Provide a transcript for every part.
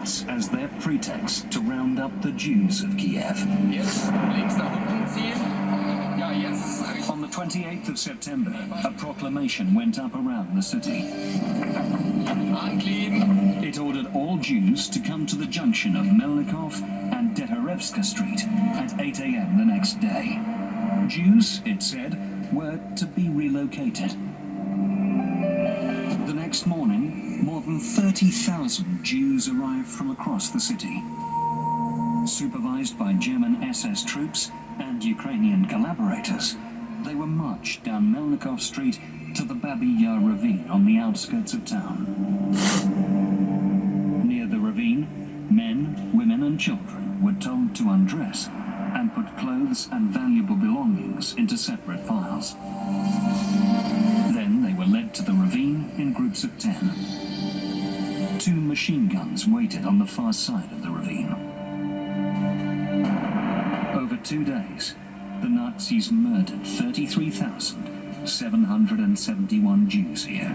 riots as their pretext to round up the Jews of Kiev. On the 28th of September, a proclamation went up around the city. It ordered all Jews to come to the junction of Melnikov and Deterevska Street at 8 a.m. the next day. Jews, it said, were to be relocated. The next morning, more than 30,000 Jews arrived from across the city. Supervised by German SS troops and Ukrainian collaborators, they were marched down Melnikov Street to the YAR ravine on the outskirts of town. Near the ravine, men, women and children were told to undress and put clothes and valuable belongings into separate files. Then they were led to the ravine in groups of 10. 2 machine guns waited on the far side of the ravine. Over 2 days, the Nazis murdered 33,771 Jews here.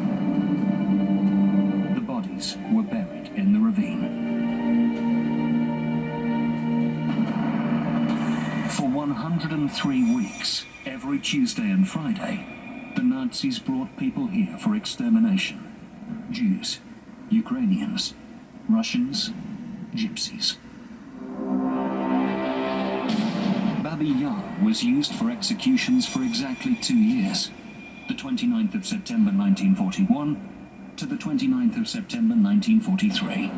The bodies were buried in the ravine. For 103 weeks, every Tuesday and Friday, the Nazis brought people here for extermination. Jews, Ukrainians, Russians, Gypsies. YAR was used for executions for exactly 2 years, the 29th of September 1941 to the 29th of September 1943.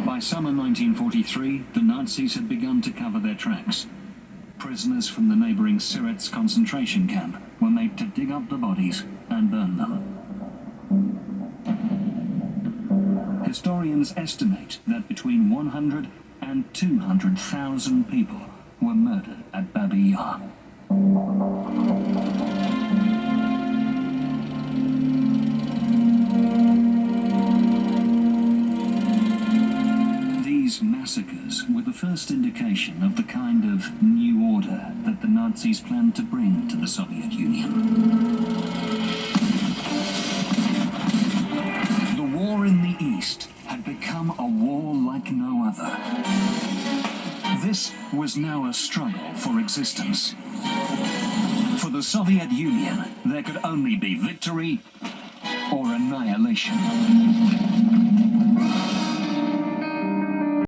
By summer 1943, the Nazis had begun to cover their tracks. Prisoners from the neighboring Sirets concentration camp were made to dig up the bodies and burn them. Historians estimate that between 100 and 200,000 people were murdered at BABI. These massacres were the first indication of the kind of new order that the Nazis planned to bring to the Soviet Union. The war in the East had become a war like no other. This was now a struggle for existence. For the Soviet Union, there could only be victory or annihilation.